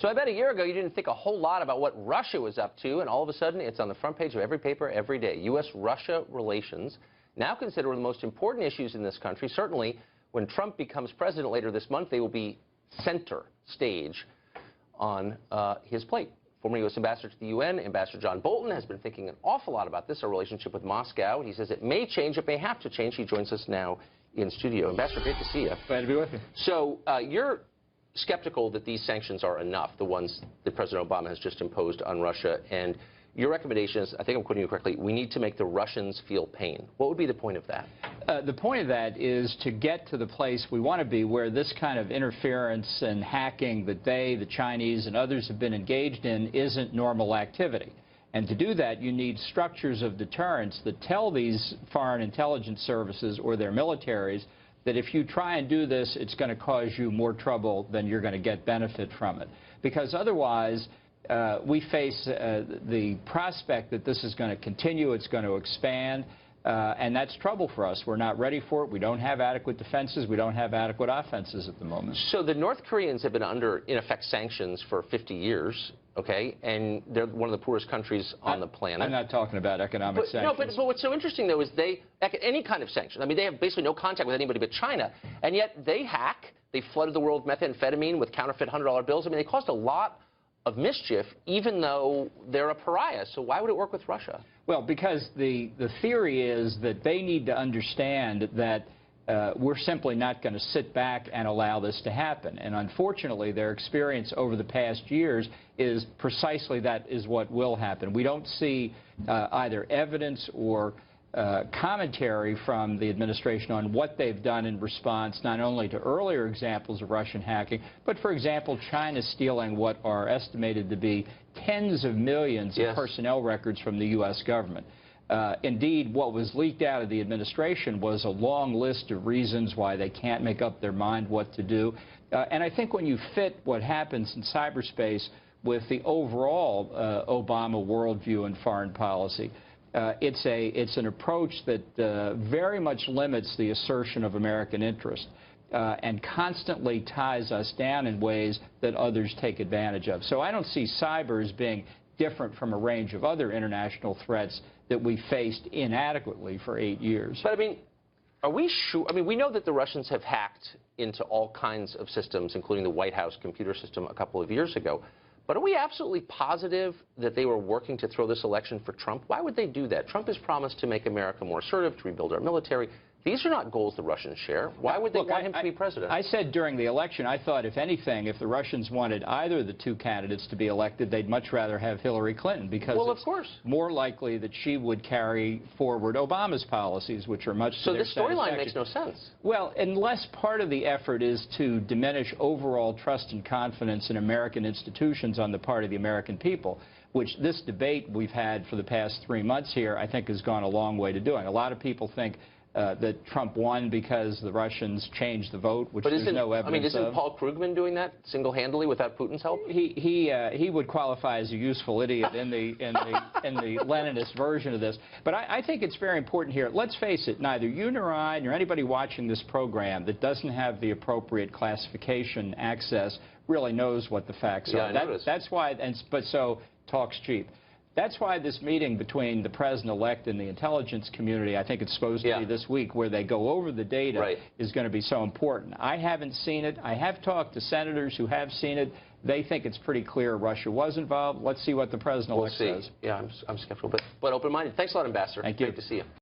So I bet a year ago you didn't think a whole lot about what Russia was up to, and all of a sudden it's on the front page of every paper every day. U.S.-Russia relations, now considered one of the most important issues in this country. Certainly, when Trump becomes president later this month, they will be center stage on his plate. Former U.S. Ambassador to the UN, Ambassador John Bolton, has been thinking an awful lot about this, our relationship with Moscow. He says it may change, it may have to change. He joins us now in studio. Ambassador, great to see you. Glad to be with you. So you're skeptical that these sanctions are enough, the ones that President Obama has just imposed on Russia, and your recommendation is, I think I'm quoting you correctly, we need to make the Russians feel pain. What would be the point of that? The point of that is to get to the place we want to be where this kind of interference and hacking that the Chinese and others have been engaged in isn't normal activity. And to do that, you need structures of deterrence that tell these foreign intelligence services or their militaries that if you try and do this, it's going to cause you more trouble than you're going to get benefit from it. Because otherwise, we face the prospect that this is going to continue, it's going to expand, and that's trouble for us. We're not ready for it. We don't have adequate defenses. We don't have adequate offenses at the moment. So the North Koreans have been under, in effect, sanctions for 50 years, okay? And they're one of the poorest countries on the planet. I'm not talking about economic sanctions. No, but what's so interesting, though, is any kind of sanctions. I mean, they have basically no contact with anybody but China, and yet they hack. They flooded the world with methamphetamine with counterfeit $100 bills. I mean, they caused a lot of mischief, even though they're a pariah. So why would it work with Russia? Well, because the theory is that they need to understand that we're simply not going to sit back and allow this to happen. And unfortunately, their experience over the past years is precisely that is what will happen. We don't see either evidence or commentary from the administration on what they've done in response not only to earlier examples of Russian hacking, but, for example, China stealing what are estimated to be tens of millions of personnel records from the U.S. government. Indeed, what was leaked out of the administration was a long list of reasons why they can't make up their mind what to do. And I think when you fit what happens in cyberspace with the overall Obama worldview and foreign policy, it's an approach that very much limits the assertion of American interest and constantly ties us down in ways that others take advantage of. So I don't see cyber as being different from a range of other international threats that we faced inadequately for 8 years. But I mean, are we sure? I mean, we know that the Russians have hacked into all kinds of systems, including the White House computer system a couple of years ago. But are we absolutely positive that they were working to throw this election for Trump? Why would they do that? Trump has promised to make America more assertive, to rebuild our military. These are not goals the Russians share. Why would they want him to be president? I said during the election, I thought, if anything, if the Russians wanted either of the two candidates to be elected, they'd much rather have Hillary Clinton, because it's more likely that she would carry forward Obama's policies, which are much to their satisfaction. So this storyline makes no sense. Well, unless part of the effort is to diminish overall trust and confidence in American institutions on the part of the American people, which this debate we've had for the past 3 months here, I think, has gone a long way to doing. A lot of people think that Trump won because the Russians changed the vote, which there's no evidence of. I mean, isn't Paul Krugman doing that single-handedly without Putin's help? He would qualify as a useful idiot in the Leninist version of this. But I think it's very important here. Let's face it, neither you nor I nor anybody watching this program that doesn't have the appropriate classification access really knows what the facts are. That's why. But so talk's cheap. That's why this meeting between the president-elect and the intelligence community, I think it's supposed to be this week, where they go over the data, is going to be so important. I haven't seen it. I have talked to senators who have seen it. They think it's pretty clear Russia was involved. Let's see what the president-elect says. Yeah, I'm skeptical, but open-minded. Thanks a lot, Ambassador. Thank you. Great to see you.